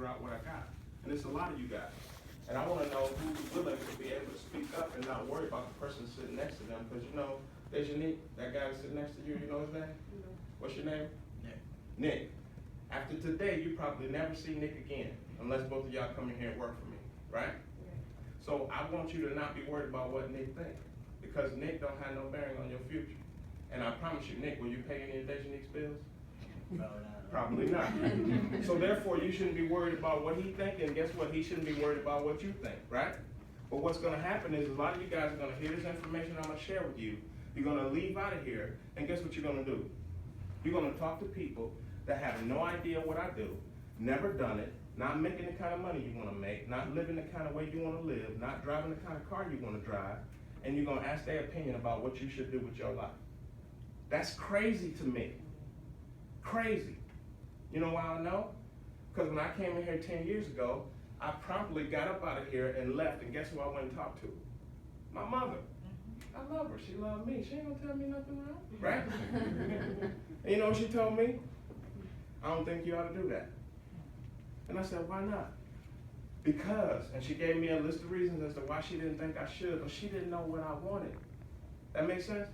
out what I got. And it's a lot of you guys. And I want to know who's willing to be able to speak up and not worry about the person sitting next to them. Because you know, there's Unique, that guy that's sitting next to you, you know his name? What's your name? Nick. Nick. After today, you probably never see Nick again, unless both of y'all come in here and work for me, right? So I want you to not be worried about what Nick thinks, because Nick don't have no bearing on your future. And I promise you, Nick, will you pay any of Unique's bills? Probably not. So therefore, you shouldn't be worried about what he thinks, and guess what? He shouldn't be worried about what you think, right? But what's gonna happen is a lot of you guys are gonna hear this information I'm gonna share with you. You're gonna leave out of here, and guess what you're gonna do? You're gonna talk to people that have no idea what I do, never done it, not making the kind of money you wanna make, not living the kind of way you wanna live, not driving the kind of car you wanna drive, and you're gonna ask their opinion about what you should do with your life. That's crazy to me. Crazy. You know why I know? Because when I came in here 10 years ago, I promptly got up out of here and left, and guess who I went and talked to? My mother. I love her. She loved me. She ain't gonna tell me nothing wrong, right? And you know what she told me? I don't think you ought to do that. And I said, why not? Because, and she gave me a list of reasons as to why she didn't think I should, but she didn't know what I wanted. That makes sense?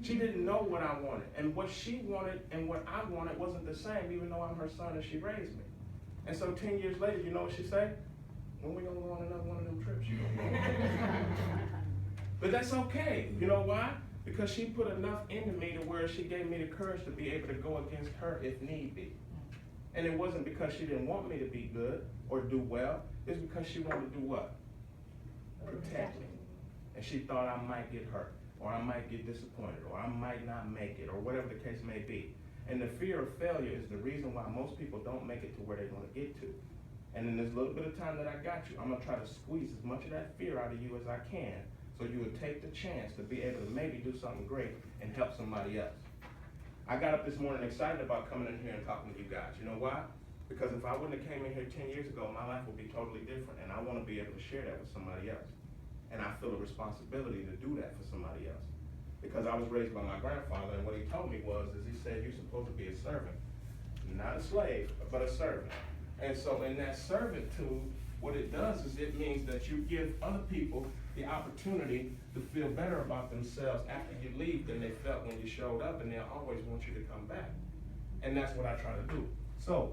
She didn't know what I wanted. And what she wanted and what I wanted wasn't the same, even though I'm her son and she raised me. And so 10 years later, you know what she said? When we gonna go on another one of them trips, you gonna go. But that's okay. You know why? Because she put enough into me to where she gave me the courage to be able to go against her if need be. And it wasn't because she didn't want me to be good or do well. It's because she wanted to do what? Protect me. And she thought I might get hurt, or I might get disappointed, or I might not make it, or whatever the case may be. And the fear of failure is the reason why most people don't make it to where they want to get to. And in this little bit of time that I got you, I'm gonna try to squeeze as much of that fear out of you as I can, so you would take the chance to be able to maybe do something great and help somebody else. I got up this morning excited about coming in here and talking to you guys. You know why? Because if I wouldn't have came in here 10 years ago, my life would be totally different, and I want to be able to share that with somebody else. And I feel a responsibility to do that for somebody else. Because I was raised by my grandfather, and what he told me was, he said, you're supposed to be a servant. Not a slave, but a servant. And so in that servitude, what it does is it means that you give other people the opportunity to feel better about themselves after you leave than they felt when you showed up, and they'll always want you to come back. And that's what I try to do. So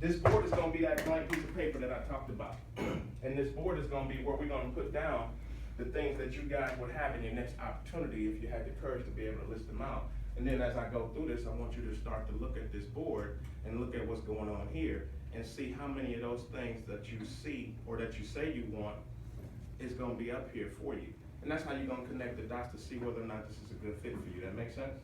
this board is gonna be that blank piece of paper that I talked about. And this board is gonna be where we're gonna put down the things that you guys would have in your next opportunity if you had the courage to be able to list them out. And then as I go through this, I want you to start to look at this board and look at what's going on here and see how many of those things that you see or that you say you want is gonna be up here for you. And that's how you're gonna connect the dots to see whether or not this is a good fit for you. That makes sense?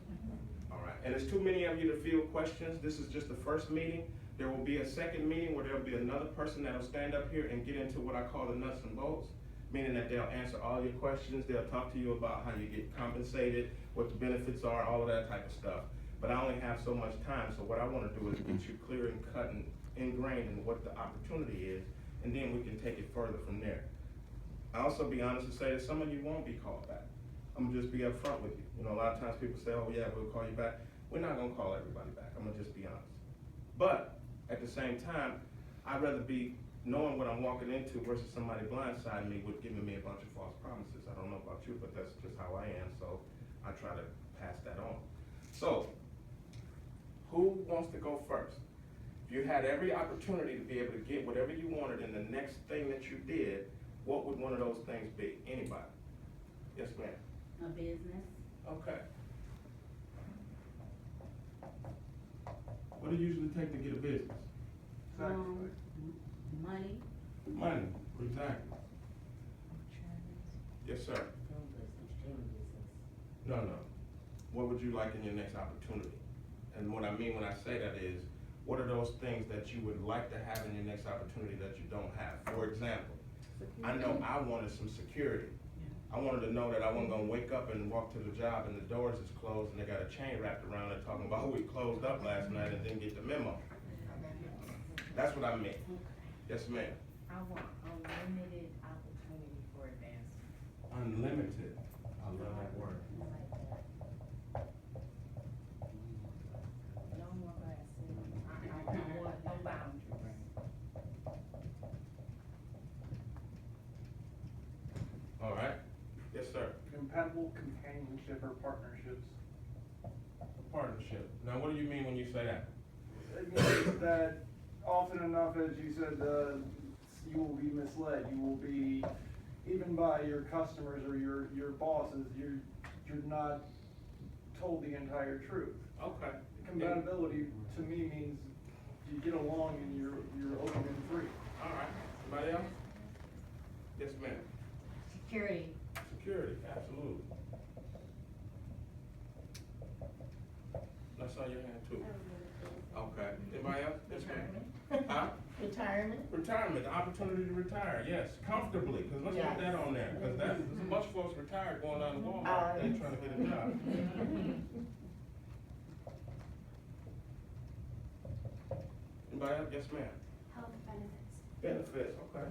All right, and there's too many of you to field questions. This is just the first meeting. There will be a second meeting where there'll be another person that'll stand up here and get into what I call the nuts and bolts, meaning that they'll answer all your questions. They'll talk to you about how you get compensated, what the benefits are, all of that type of stuff. But I only have so much time, so what I wanna do is get you clear and cut and ingrained in what the opportunity is, and then we can take it further from there. I'll also be honest and say that some of you won't be called back. I'm gonna just be upfront with you. You know, a lot of times people say, oh yeah, we'll call you back. We're not gonna call everybody back. I'm gonna just be honest. But at the same time, I'd rather be knowing what I'm walking into versus somebody blindsiding me with giving me a bunch of false promises. I don't know about you, but that's just how I am, so I try to pass that on. So, who wants to go first? If you had every opportunity to be able to get whatever you wanted in the next thing that you did, what would one of those things be? Anybody? Yes, ma'am. A business. Okay. What do you usually take to get a business? Money. Money, exactly. Yes, sir. No. What would you like in your next opportunity? And what I mean when I say that is, what are those things that you would like to have in your next opportunity that you don't have? For example, I know I wanted some security. I wanted to know that I wasn't gonna wake up and walk to the job and the doors is closed and they got a chain wrapped around it talking about we closed up last night and didn't get the memo. That's what I meant. Yes, ma'am. I want unlimited opportunity for advancement. Unlimited. I love that word. I like that. No more glasses. I want no boundaries. reliable companionship or partnerships. Partnership. Now, what do you mean when you say that? It means that often enough, as you said, you will be misled. You will be, even by your customers or your bosses, you're not told the entire truth. Okay. Compatibility to me means you get along and you're open and free. All right. Anybody else? Yes, ma'am. Security. Security, absolutely. I saw your hand too. Okay. Anybody else? Yes, ma'am. Huh? Retirement. Retirement, the opportunity to retire, yes, comfortably, because let's put that on there, because there's a bunch of folks retired going down to Walmart, they trying to get a job. Anybody else? Yes, ma'am. Health benefits. Benefits, okay.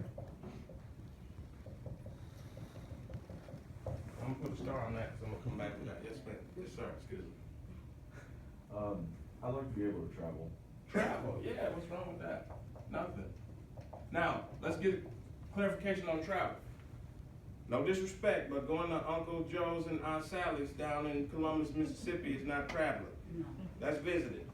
I'm gonna put a star on that, so I'm gonna come back to that. Yes, ma'am. Yes, sir. Excuse me. I'd like to be able to travel. Travel, yeah, what's wrong with that? Nothing. Now, let's get clarification on travel. No disrespect, but going to Uncle Joe's and Aunt Sally's down in Columbus, Mississippi is not traveling. That's visiting.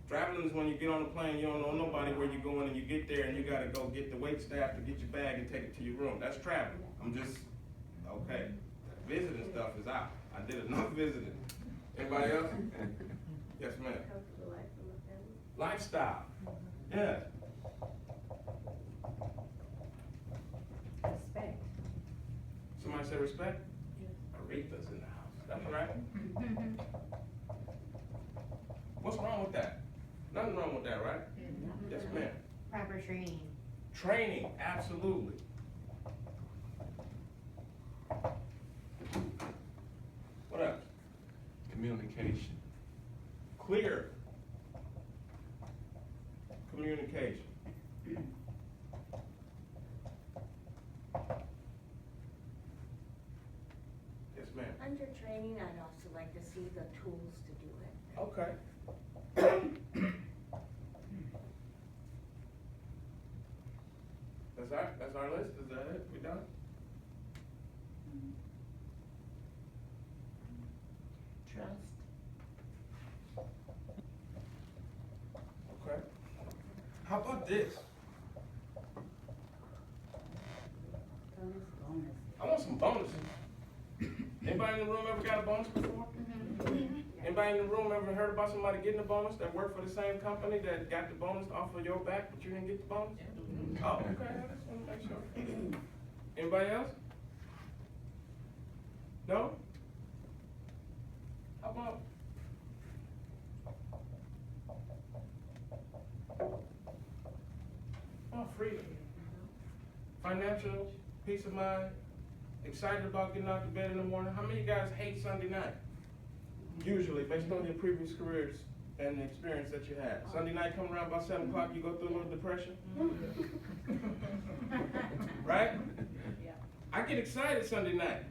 Traveling is when you get on the plane, you don't know nobody where you're going, and you get there and you gotta go get the wait staff to get your bag and take it to your room. That's traveling. I'm just, okay. Visiting stuff is out. I did enough visiting. Anybody else? Yes, ma'am. Comfortable life for my family. Lifestyle. Yeah. Respect. Somebody say respect? Aretha's in the house. That's right. What's wrong with that? Nothing wrong with that, right? Yes, ma'am. Proper training. Training, absolutely. What else? Communication. Clear communication. Yes, ma'am. Under training, I'd also like to see the tools to do it. Okay. That's our list. Is that it? We done? Trust. Okay. How about this? Bonus. I want some bonuses. Anybody in the room ever got a bonus before? Anybody in the room ever heard about somebody getting a bonus that worked for the same company that got the bonus off of your back, but you didn't get the bonus? Oh, okay, I just want to make sure. Anybody else? No? How about? Oh, freedom. Financial, peace of mind, excited about getting out of bed in the morning. How many of you guys hate Sunday night? Usually, based on your previous careers and the experience that you had. Sunday night come around about 7 o'clock, you go through a little depression. Right? Yeah. I get excited Sunday night.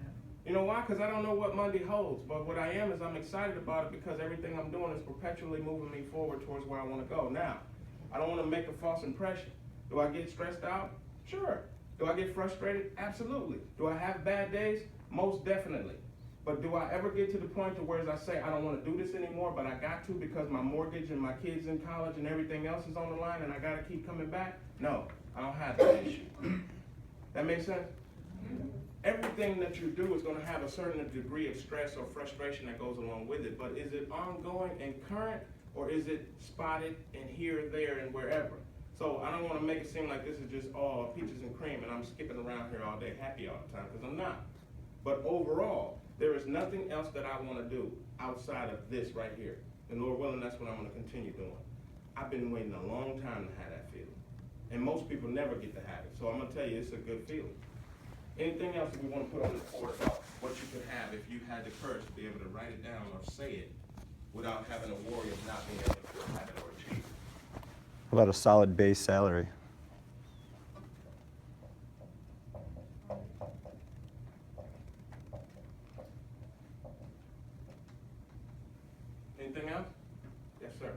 You know why? Because I don't know what Monday holds. But what I am is I'm excited about it because everything I'm doing is perpetually moving me forward towards where I want to go. Now, I don't want to make a false impression. Do I get stressed out? Sure. Do I get frustrated? Absolutely. Do I have bad days? Most definitely. But do I ever get to the point to where as I say, I don't want to do this anymore, but I got to because my mortgage and my kids in college and everything else is on the line and I got to keep coming back? No, I don't have that issue. That makes sense? Everything that you do is going to have a certain degree of stress or frustration that goes along with it, but is it ongoing and current, or is it spotted and here, there, and wherever? So I don't want to make it seem like this is just all peaches and cream and I'm skipping around here all day happy all the time, because I'm not. But overall, there is nothing else that I want to do outside of this right here. And Lord willing, that's what I'm going to continue doing. I've been waiting a long time to have that feeling. And most people never get to have it. So I'm going to tell you, it's a good feeling. Anything else that we want to put on the board about what you could have if you had the courage to be able to write it down or say it without having to worry of not being able to have it or achieve it? How about a solid base salary? Anything else? Yes, sir.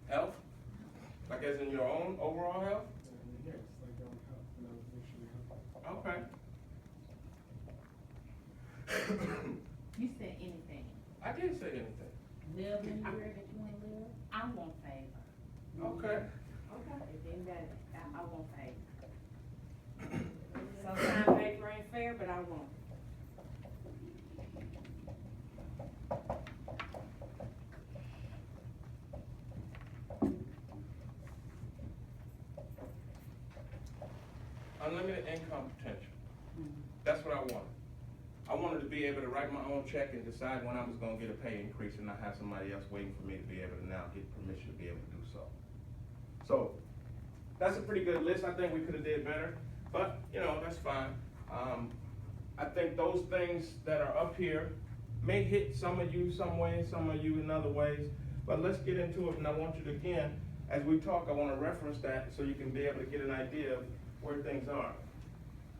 Health? Like as in your own overall health? Yes, like health, make sure we have. Okay. You said anything. I didn't say anything. Live anywhere that you wanna live? I want favor. Okay. Okay. Then that, I want favor. Sometimes favor ain't fair, but I want it. Unlimited income potential. That's what I wanted. I wanted to be able to write my own check and decide when I was gonna get a pay increase and not have somebody else waiting for me to be able to now get permission to be able to do so. So, that's a pretty good list. I think we could've did better, but, you know, that's fine. I think those things that are up here may hit some of you some ways, some of you in other ways, but let's get into it, and I want you to, again, as we talk, I wanna reference that so you can be able to get an idea of where things are.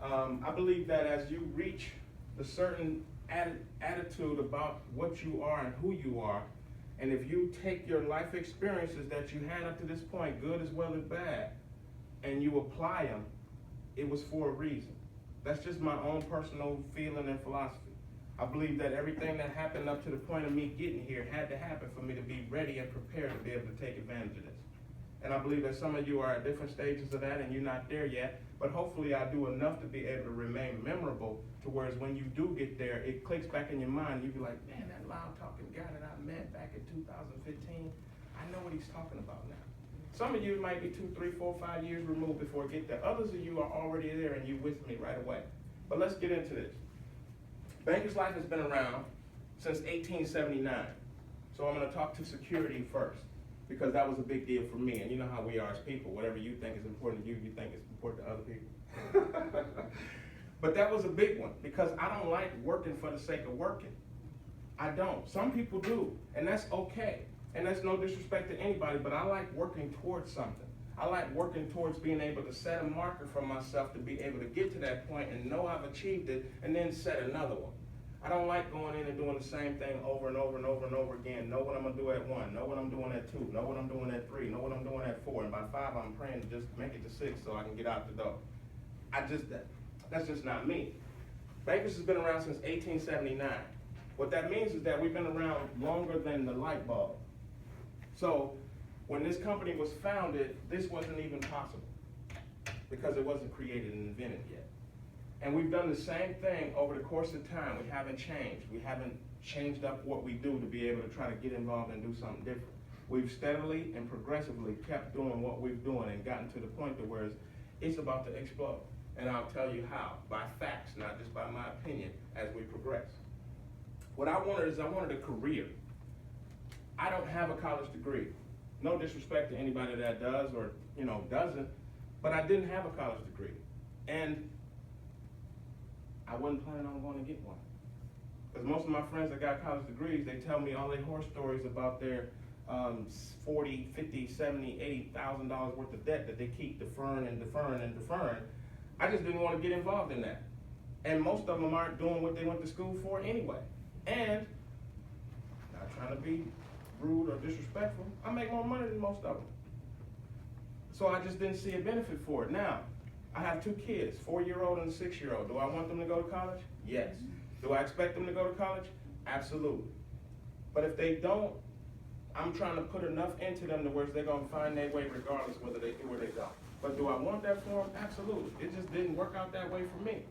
I believe that as you reach the certain attitude about what you are and who you are, and if you take your life experiences that you had up to this point, good as well as bad, and you apply them, it was for a reason. That's just my own personal feeling and philosophy. I believe that everything that happened up to the point of me getting here had to happen for me to be ready and prepared to be able to take advantage of this. And I believe that some of you are at different stages of that and you're not there yet, but hopefully I do enough to be able to remain memorable to whereas when you do get there, it clicks back in your mind, you be like, man, that loud talking guy that I met back in 2015, I know what he's talking about now. Some of you might be 2, 3, 4, 5 years removed before it get there. Others of you are already there and you with me right away. But let's get into this. Bankers Life has been around since 1879. So I'm gonna talk to security first, because that was a big deal for me. And you know how we are as people. Whatever you think is important to you, you think is important to other people. But that was a big one, because I don't like working for the sake of working. I don't. Some people do, and that's okay. And that's no disrespect to anybody, but I like working towards something. I like working towards being able to set a marker for myself to be able to get to that point and know I've achieved it, and then set another one. I don't like going in and doing the same thing over and over and over and over again. Know what I'm gonna do at 1, know what I'm doing at 2, know what I'm doing at 3, know what I'm doing at 4, and by 5 I'm praying to just make it to 6 so I can get out the door. That's just not me. Bankers has been around since 1879. What that means is that we've been around longer than the light bulb. So when this company was founded, this wasn't even possible because it wasn't created and invented yet. And we've done the same thing over the course of time. We haven't changed. We haven't changed up what we do to be able to try to get involved and do something different. We've steadily and progressively kept doing what we're doing and gotten to the point to where it's about to explode. And I'll tell you how, by facts, not just by my opinion, as we progress. What I wanted a career. I don't have a college degree. No disrespect to anybody that does or, doesn't, but I didn't have a college degree. And I wasn't planning on going to get one. Because most of my friends that got college degrees, they tell me all their horror stories about their $40, $50, $70, $80,000 worth of debt that they keep deferring and deferring and deferring. I just didn't want to get involved in that. And most of them aren't doing what they went to school for anyway. And, not trying to be rude or disrespectful, I make more money than most of them. So I just didn't see a benefit for it. Now, I have 2 kids, 4-year-old and a 6-year-old. Do I want them to go to college? Yes. Do I expect them to go to college? Absolutely. But if they don't, I'm trying to put enough into them to where they're gonna find their way regardless whether they do or they don't. But do I want that for them? Absolutely. It just didn't work out that way for me.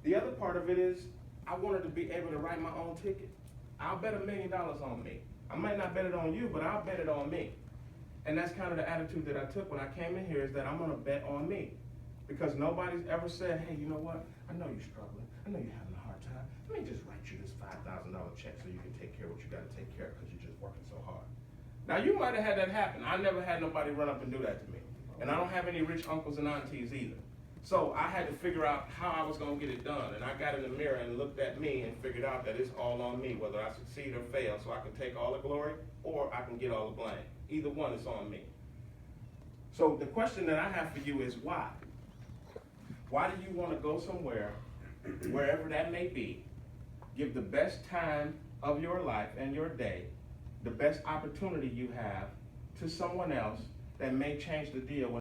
The other part of it is, I wanted to be able to write my own ticket. I'll bet $1 million on me. I might not bet it on you, but I'll bet it on me. And that's kind of the attitude that I took when I came in here, is that I'm gonna bet on me. Because nobody's ever said, hey, you know what? I know you're struggling. I know you're having a hard time. Let me just write you this $5,000 check so you can take care of what you gotta take care of because you're just working so hard. Now, you might have had that happen. I never had nobody run up and do that to me. And I don't have any rich uncles and aunties either. So I had to figure out how I was gonna get it done. And I got in the mirror and looked at me and figured out that it's all on me, whether I succeed or fail, so I can take all the glory or I can get all the blame. Either one is on me. So the question that I have for you is why? Why do you wanna go somewhere, wherever that may be, give the best time of your life and your day, the best opportunity you have to someone else that may change the deal when